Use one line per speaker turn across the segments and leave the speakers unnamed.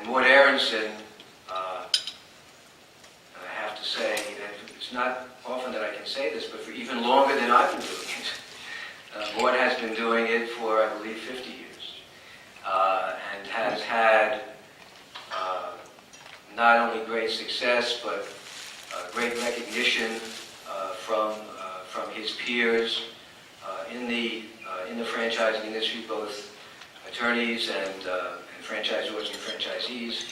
And Mort Aronson, I have to say, and it's not often that I can say this, but for even longer than I've been doing it, Mort has been doing it for, I believe, 50 years, and has had not only great success, but great recognition from his peers in the franchising industry, both attorneys and franchisors and franchisees.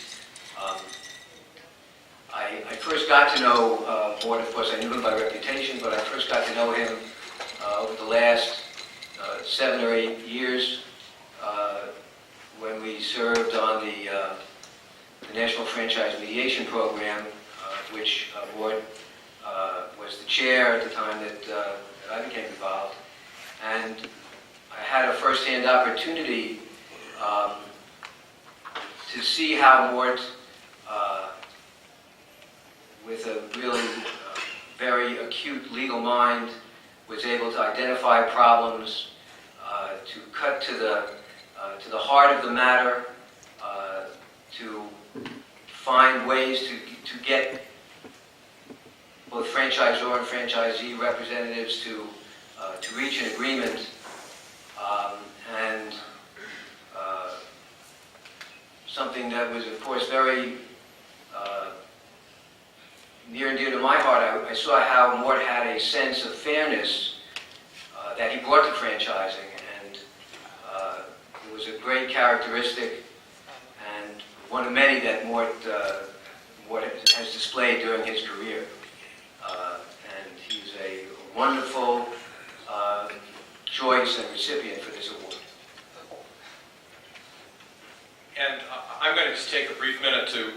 I first got to know Mort. Of course, I knew him by reputation, but I first got to know him over the last 7 or 8 years when we served on the National Franchise Mediation Program, which Mort was the chair at the time that I became involved. And I had a first-hand opportunity to see how Mort, with a really very acute legal mind, was able to identify problems, to cut to the heart of the matter, to find ways to get both franchisor and franchisee representatives to reach an agreement, and something that was, of course, very near and dear to my heart. I saw how Mort had a sense of fairness that he brought to franchising, and it was a great characteristic, and one of many that Mort has displayed during his career. And he's a wonderful choice and recipient for this award.
And I'm going to just take a brief minute to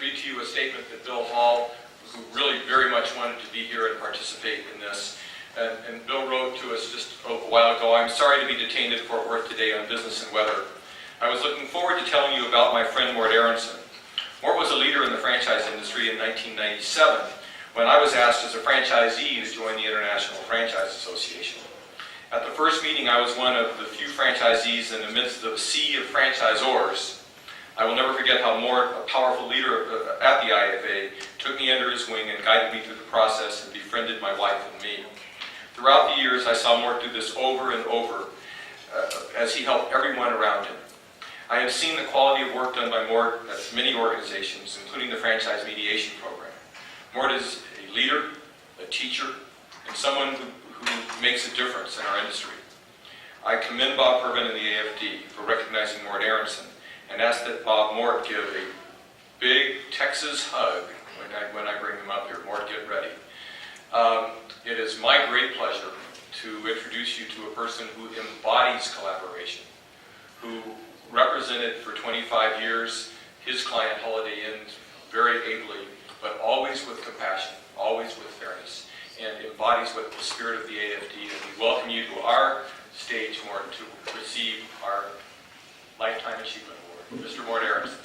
read to you a statement that Bill Hall, who really very much wanted to be here and participate in this, and Bill wrote to us just a while ago, "I'm sorry to be detained at Fort Worth today on business and weather. I was looking forward to telling you about my friend Mort Aronson. Mort was a leader in the franchise industry in 1997 when I was asked as a franchisee to join the International Franchise Association. At the first meeting, I was one of the few franchisees in the midst of a sea of franchisors. I will never forget how Mort, a powerful leader at the IFA, took me under his wing and guided me through the process and befriended my wife and me. Throughout the years, I saw Mort do this over and over as he helped everyone around him. I have seen the quality of work done by Mort at many organizations, including the Franchise Mediation Program. Mort is a leader, a teacher, and someone who makes a difference in our industry. I commend Bob Pervin and the AFD for recognizing Mort Aronson and ask that Bob Mort give a big Texas hug when I bring him up here. Mort, get ready. It is my great pleasure to introduce you to a person who embodies collaboration, who represented for 25 years his client Holiday Inn very ably, but always with compassion, always with fairness, and embodies what the spirit of the AFD. And we welcome you to our stage, Mort, to receive our Lifetime Achievement Award. Mr. Mort Aronson.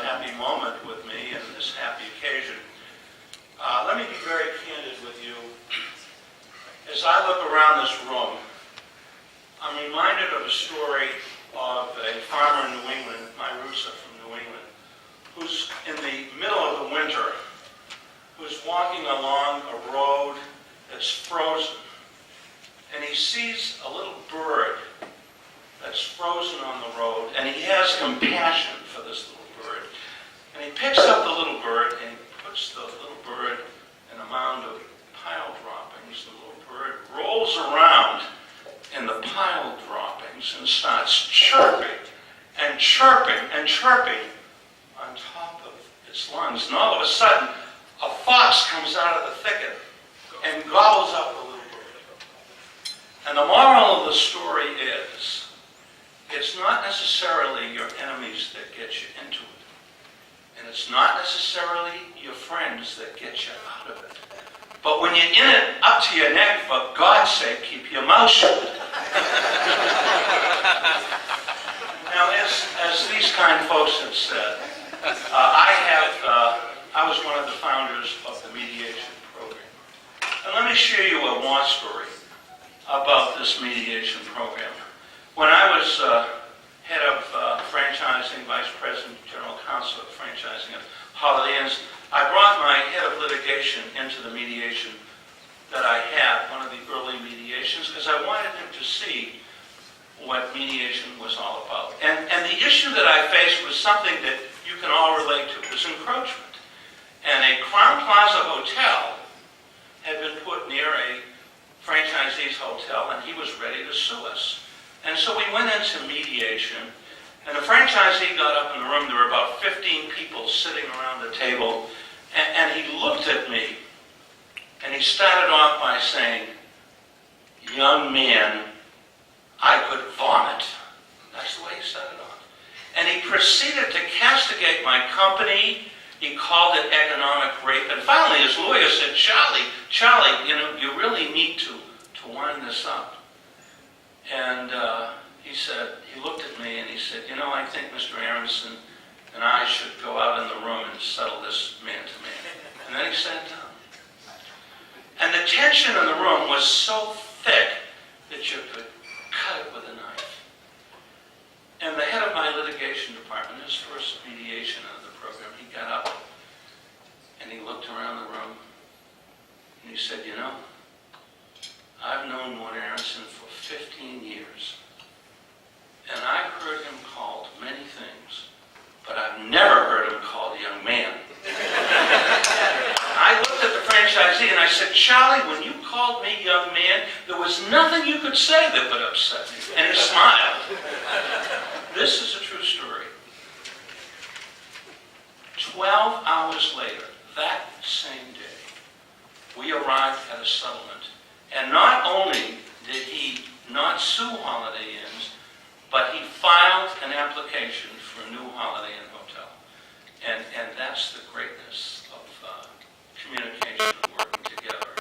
Happy moment with me and this happy occasion. Let me be very candid with you. As I look around this room, I'm reminded of a story of a farmer in New England, my roots are from New England, who's in the middle of the winter, who's walking along a road that's frozen, and he sees a little bird that's frozen on the road, and he has compassion for this little bird. And he picks up the little bird and he puts the little bird in a mound of pile droppings. The little bird rolls around in the pile droppings and starts chirping and chirping and chirping on top of its lungs. And all of a sudden, a fox comes out of the thicket and gobbles up the little bird. And the moral of the story is, it's not necessarily your enemies that get you into it. And it's not necessarily your friends things that get you out of it. But when you're in it up to your neck, for God's sake, keep your mouth shut. Now, as these kind folks have said, I was one of the founders of the mediation program. And let me share you a war story about this mediation program. When I was head of franchising, vice president, general counsel of franchising at Holiday Inns, I brought my head of litigation into the mediation that I had, one of the early mediations, because I wanted him to see what mediation was all about. And the issue that I faced was something that you can all relate to. It was encroachment. And a Crown Plaza hotel had been put near a franchisee's hotel, and he was ready to sue us. And so we went into mediation, and the franchisee got up in the room. There were about 15 people sitting around the table, and he looked at me, and he started off by saying, "Young man, I could vomit." That's the way he started off. And he proceeded to castigate my company. He called it economic rape. And finally, his lawyer said, Charlie, you really need to wind this up. And he looked at me and he said, I think Mr. Aronson and I should go out in the room and settle this man to man. And then he sat down. And the tension in the room was so thick that you could cut it with a knife. And the head of my litigation department, his first mediation of the program, he got up and he looked around the room and he said, I've known Lord Aronson for 15 years, and I've heard him called many things, but I've never heard him called a young man. I looked at the franchisee and I said, Charlie, when you called me young man, there was nothing you could say that would upset me. And he smiled. This is a true story. 12 hours later, that same day, we arrived at a settlement. And not only did he not sue Holiday Inns, but he filed an application for a new Holiday Inn hotel. And that's the greatness of communication and working together.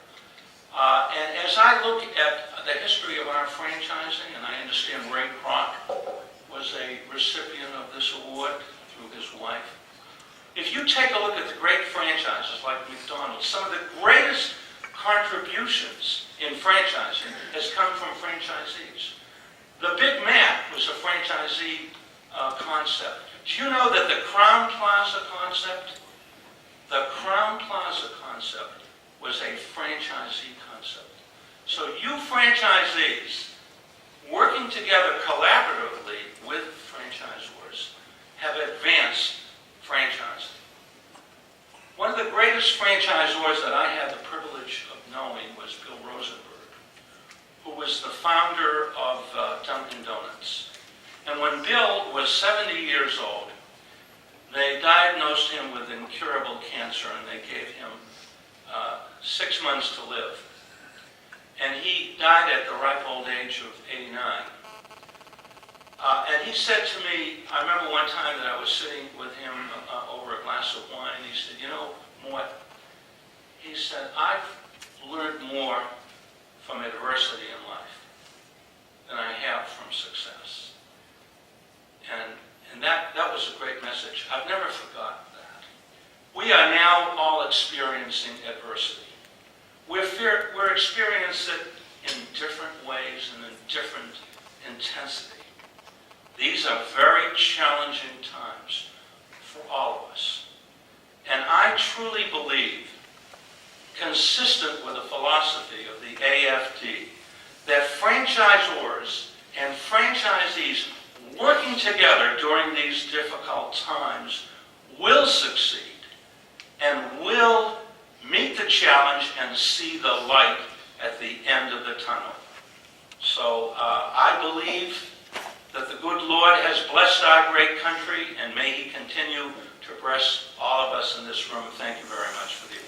And as I look at the history of our franchising, and I understand Ray Kroc was a recipient of this award through his wife. If you take a look at the great franchises like McDonald's, some of the greatest contributions in franchising has come from franchisees. The Big Mac was a franchisee concept. Do you know that the Crown Plaza concept was a franchisee concept? So you franchisees, working together collaboratively with franchisors, have advanced franchising. One of the greatest franchisors that I had the privilege of knowing was Bill Rosenberg, who was the founder of Dunkin' Donuts. And when Bill was 70 years old, they diagnosed him with incurable cancer, and they gave him 6 months to live. And he died at the ripe old age of 89. And he said to me, I remember one time that I was sitting with him over a glass of wine, and he said, Mort, he said, I've learned more from adversity in life than I have from success. And that was a great message. I've never forgotten that. We are now all experiencing adversity. We're experiencing it in different ways and in different intensity. These are very challenging times for all of us. And I truly believe, consistent with the philosophy of the AFD, that franchisors and franchisees working together during these difficult times will succeed and will meet the challenge and see the light at the end of the tunnel. So I believe that the good Lord has blessed our great country, and may He continue to bless all of us in this room. Thank you very much for the